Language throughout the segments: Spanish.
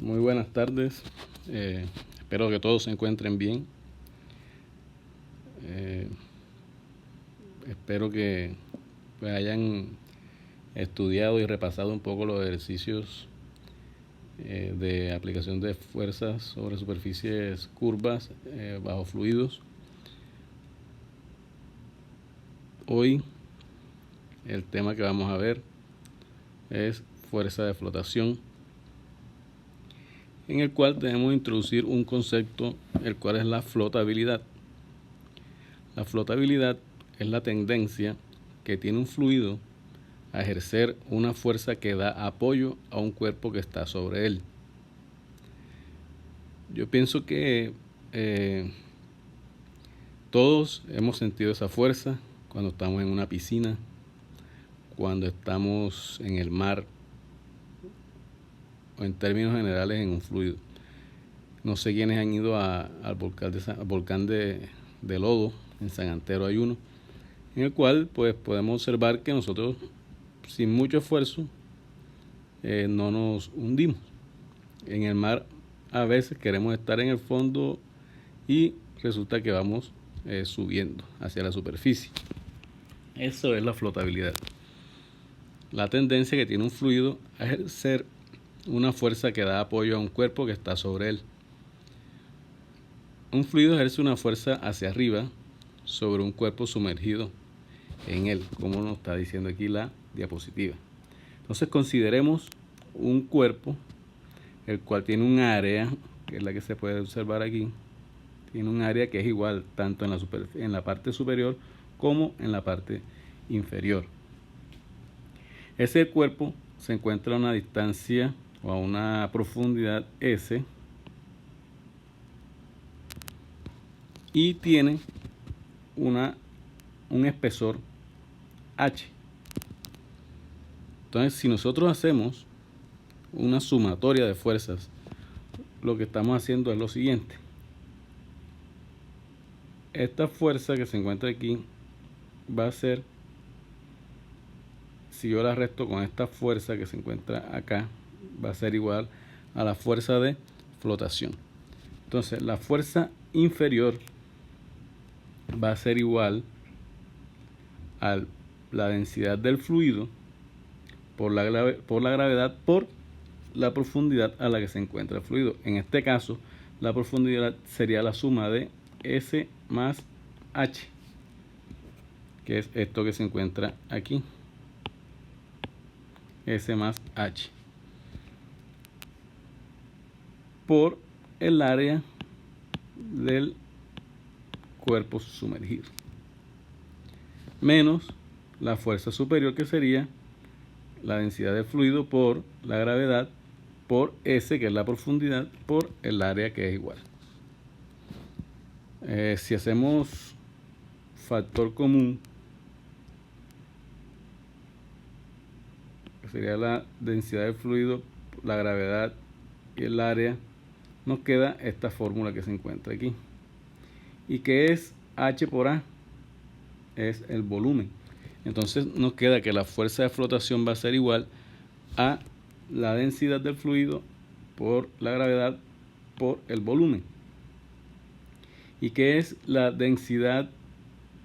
Muy buenas tardes. Espero que todos se encuentren bien. Espero que hayan estudiado y repasado un poco los ejercicios de aplicación de fuerzas sobre superficies curvas bajo fluidos. Hoy el tema que vamos a ver es fuerza de flotación, en el cual debemos introducir un concepto, el cual es la flotabilidad. La flotabilidad es la tendencia que tiene un fluido a ejercer una fuerza que da apoyo a un cuerpo que está sobre él. Yo pienso que todos hemos sentido esa fuerza cuando estamos en una piscina, cuando estamos en el mar, o en términos generales en un fluido. No sé quiénes han ido al volcán de Lodo, en San Antero hay uno, en el cual pues podemos observar que nosotros sin mucho esfuerzo no nos hundimos. En el mar a veces queremos estar en el fondo y resulta que vamos subiendo hacia la superficie. Eso es la flotabilidad. La tendencia que tiene un fluido a ejercer una fuerza que da apoyo a un cuerpo que está sobre él. Un fluido ejerce una fuerza hacia arriba sobre un cuerpo sumergido en él, como nos está diciendo aquí la diapositiva. Entonces consideremos un cuerpo, el cual tiene un área, que es la que se puede observar aquí. Tiene un área que es igual tanto en la parte superior como en la parte inferior. Ese cuerpo se encuentra a una distancia o a una profundidad S y tiene un espesor H. Entonces, si nosotros hacemos una sumatoria de fuerzas, lo que estamos haciendo es lo siguiente. Esta fuerza que se encuentra aquí va a ser, si yo la resto con esta fuerza que se encuentra acá, va a ser igual a la fuerza de flotación. Entonces, la fuerza inferior va a ser igual a la densidad del fluido por la gravedad por la profundidad a la que se encuentra el fluido. En este caso, la profundidad sería la suma de S más H, que es esto que se encuentra aquí. S más H por el área del cuerpo sumergido, menos la fuerza superior, que sería la densidad del fluido por la gravedad por S, que es la profundidad, por el área, que es igual. Si hacemos factor común, que sería la densidad del fluido, la gravedad y el área, nos queda esta fórmula que se encuentra aquí. ¿Y qué es H por A? Es el volumen. Entonces nos queda que la fuerza de flotación va a ser igual a la densidad del fluido por la gravedad por el volumen. ¿Y qué es la densidad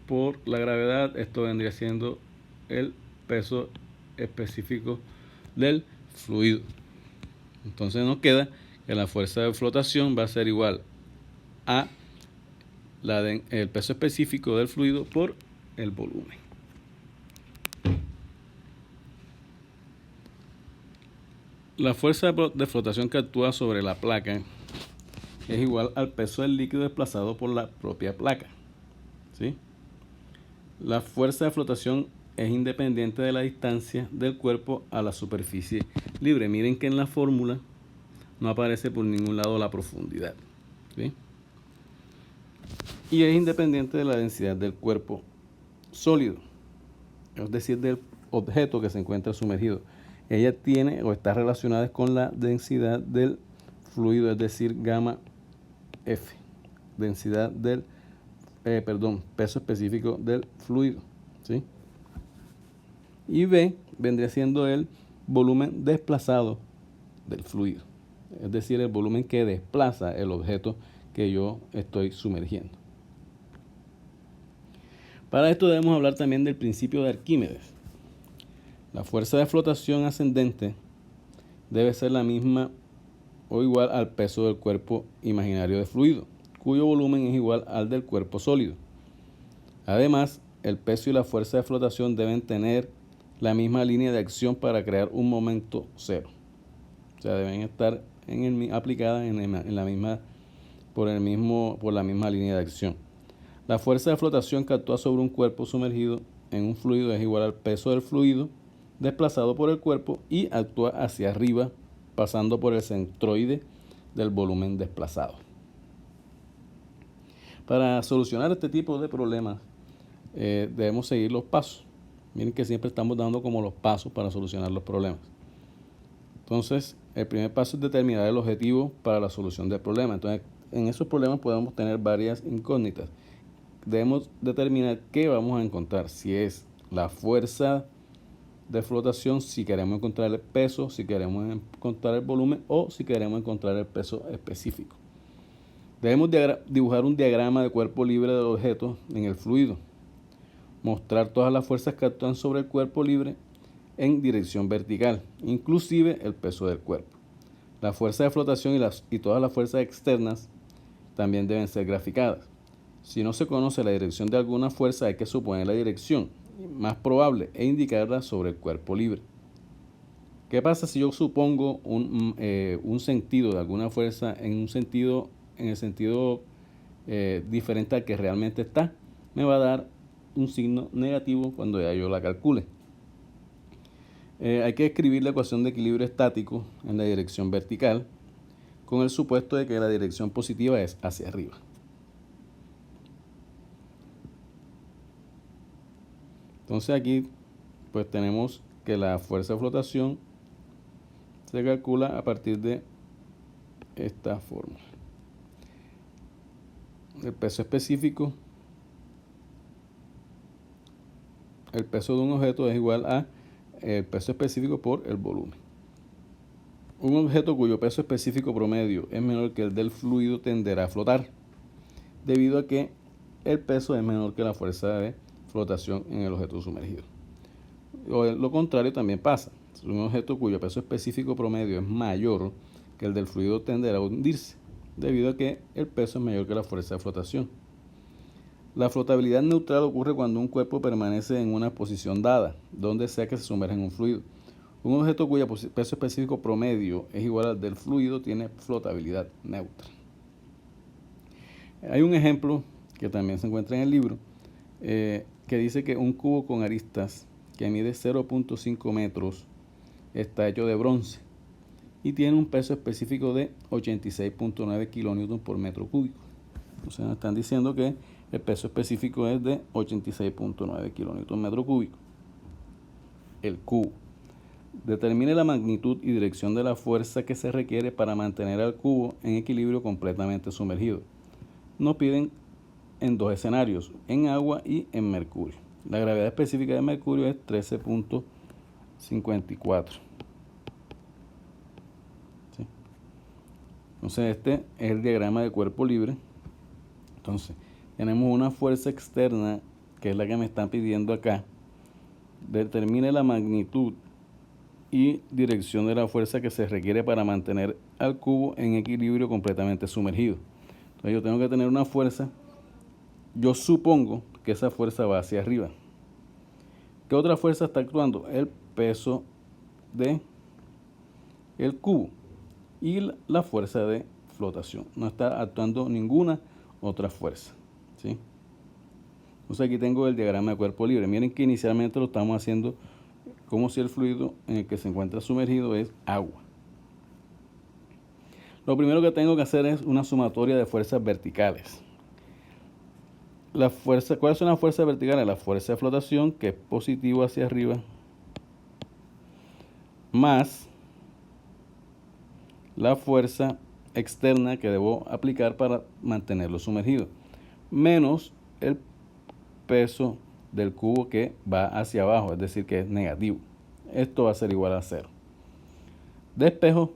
por la gravedad? Esto vendría siendo el peso específico del fluido. Entonces nos queda que la fuerza de flotación va a ser igual a el peso específico del fluido por el volumen. La fuerza de flotación que actúa sobre la placa es igual al peso del líquido desplazado por la propia placa, ¿sí? La fuerza de flotación es independiente de la distancia del cuerpo a la superficie libre. Miren que en la fórmula no aparece por ningún lado la profundidad, ¿sí? Y es independiente de la densidad del cuerpo sólido, es decir, del objeto que se encuentra sumergido. Ella tiene o está relacionada con la densidad del fluido, es decir, gamma F, densidad del, peso específico del fluido, ¿sí? Y B vendría siendo el volumen desplazado del fluido. es decir, el volumen que desplaza el objeto que yo estoy sumergiendo. Para esto debemos hablar también del principio de Arquímedes. La fuerza de flotación ascendente debe ser la misma o igual al peso del cuerpo imaginario de fluido, cuyo volumen es igual al del cuerpo sólido. Además, el peso y la fuerza de flotación deben tener la misma línea de acción para crear un momento cero. O sea, deben estar aplicadas por la misma línea de acción. La fuerza de flotación que actúa sobre un cuerpo sumergido en un fluido es igual al peso del fluido desplazado por el cuerpo y actúa hacia arriba pasando por el centroide del volumen desplazado. Para solucionar este tipo de problemas debemos seguir los pasos. Miren que siempre estamos dando como los pasos para solucionar los problemas. Entonces, el primer paso es determinar el objetivo para la solución del problema. Entonces, en esos problemas podemos tener varias incógnitas. Debemos determinar qué vamos a encontrar, si es la fuerza de flotación, si queremos encontrar el peso, si queremos encontrar el volumen o si queremos encontrar el peso específico. Debemos dibujar un diagrama de cuerpo libre del objeto en el fluido. Mostrar todas las fuerzas que actúan sobre el cuerpo libre en dirección vertical, inclusive el peso del cuerpo. La fuerza de flotación y todas las fuerzas externas también deben ser graficadas. Si no se conoce la dirección de alguna fuerza, hay que suponer la dirección más probable e indicarla sobre el cuerpo libre. ¿Qué pasa si yo supongo un sentido de alguna fuerza en el sentido diferente al que realmente está? Me va a dar un signo negativo cuando ya yo la calcule. Hay que escribir la ecuación de equilibrio estático en la dirección vertical con el supuesto de que la dirección positiva es hacia arriba. Entonces aquí pues tenemos que la fuerza de flotación se calcula a partir de esta fórmula. El peso específico, el peso de un objeto es igual a el peso específico por el volumen. Un objeto cuyo peso específico promedio es menor que el del fluido tenderá a flotar, debido a que el peso es menor que la fuerza de flotación en el objeto sumergido. Lo contrario también pasa. Un objeto cuyo peso específico promedio es mayor que el del fluido tenderá a hundirse, debido a que el peso es mayor que la fuerza de flotación. La flotabilidad neutral ocurre cuando un cuerpo permanece en una posición dada, donde sea que se sumerja en un fluido. Un objeto cuyo peso específico promedio es igual al del fluido tiene flotabilidad neutra. Hay un ejemplo que también se encuentra en el libro, que dice que un cubo con aristas que mide 0.5 metros está hecho de bronce y tiene un peso específico de 86.9 kilonewton por metro cúbico. Entonces nos están diciendo que el peso específico es de 86.9 kilonewton metro cúbico. El cubo. Determine la magnitud y dirección de la fuerza que se requiere para mantener al cubo en equilibrio completamente sumergido. Nos piden en dos escenarios, en agua y en mercurio. La gravedad específica de mercurio es 13.54. ¿Sí? Entonces este es el diagrama de cuerpo libre. Entonces tenemos una fuerza externa que es la que me están pidiendo acá. Determine la magnitud y dirección de la fuerza que se requiere para mantener al cubo en equilibrio completamente sumergido. Entonces yo tengo que tener una fuerza. Yo supongo que esa fuerza va hacia arriba. ¿Qué otra fuerza está actuando? El peso de el cubo y la fuerza de flotación. No está actuando ninguna otra fuerza, ¿sí? Entonces aquí tengo el diagrama de cuerpo libre. Miren que inicialmente lo estamos haciendo como si el fluido en el que se encuentra sumergido es agua. Lo primero que tengo que hacer es una sumatoria de fuerzas verticales. ¿Cuáles son las fuerzas verticales? La fuerza de flotación, que es positivo hacia arriba, más la fuerza externa que debo aplicar para mantenerlo sumergido, menos el peso del cubo que va hacia abajo, es decir, que es negativo. Esto va a ser igual a 0. Despejo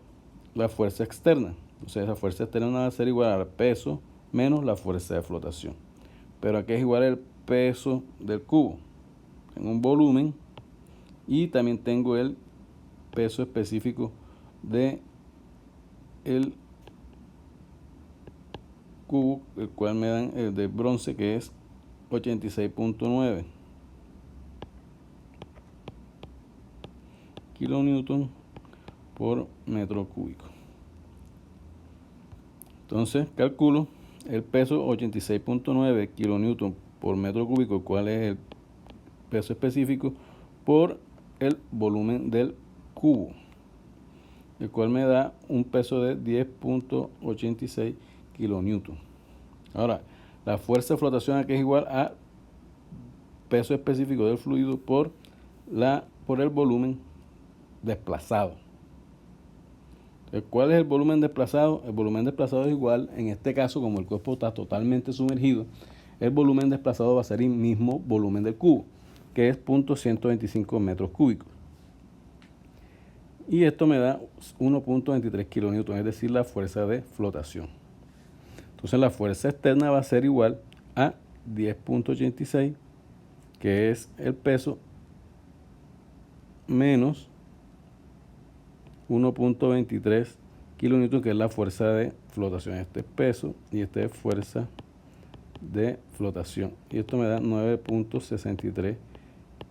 la fuerza externa. Entonces esa fuerza externa va a ser igual al peso menos la fuerza de flotación. Pero aquí es igual el peso del cubo. Tengo un volumen y también tengo el peso específico de el cubo, el cual me dan el de bronce, que es 86.9 kilonewton por metro cúbico. Entonces calculo el peso 86.9 kilonewton por metro cúbico, cuál es el peso específico, por el volumen del cubo, el cual me da un peso de 10.86 kilonewton. Ahora, la fuerza de flotación aquí es igual a peso específico del fluido por el volumen desplazado. ¿Cuál es el volumen desplazado? El volumen desplazado es igual, en este caso, como el cuerpo está totalmente sumergido, el volumen desplazado va a ser el mismo volumen del cubo, que es 0.125 metros cúbicos. Y esto me da 1.23 kilonewton, es decir, la fuerza de flotación. Entonces la fuerza externa va a ser igual a 10.86, que es el peso, menos 1.23 kilonewton, que es la fuerza de flotación. Este es peso y este es fuerza de flotación. Y esto me da 9.63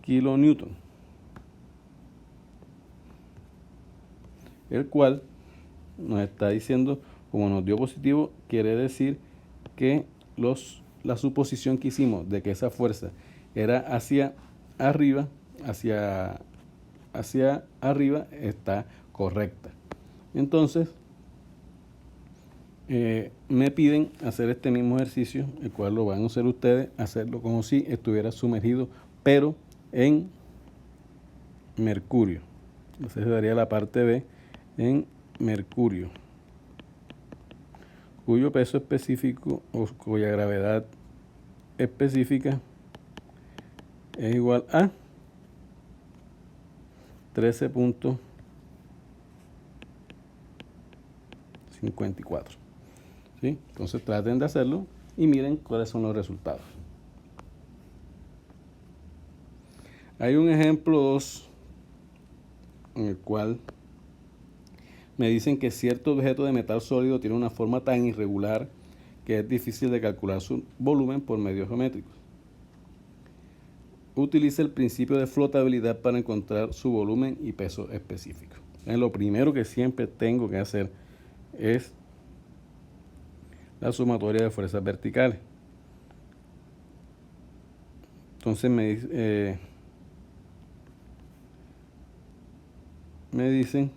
kilonewton, el cual nos está diciendo, como nos dio positivo, quiere decir que la suposición que hicimos de que esa fuerza era hacia arriba, hacia arriba, está correcta. Entonces me piden hacer este mismo ejercicio, el cual lo van a hacer ustedes, hacerlo como si estuviera sumergido, pero en mercurio. Entonces daría la parte B en mercurio, cuyo peso específico o cuya gravedad específica es igual a 13.54. ¿Sí? Entonces traten de hacerlo y miren cuáles son los resultados. Hay un ejemplo 2 en el cual me dicen que cierto objeto de metal sólido tiene una forma tan irregular que es difícil de calcular su volumen por medios geométricos. Utiliza el principio de flotabilidad para encontrar su volumen y peso específico. Lo primero que siempre tengo que hacer es la sumatoria de fuerzas verticales. Entonces me dicen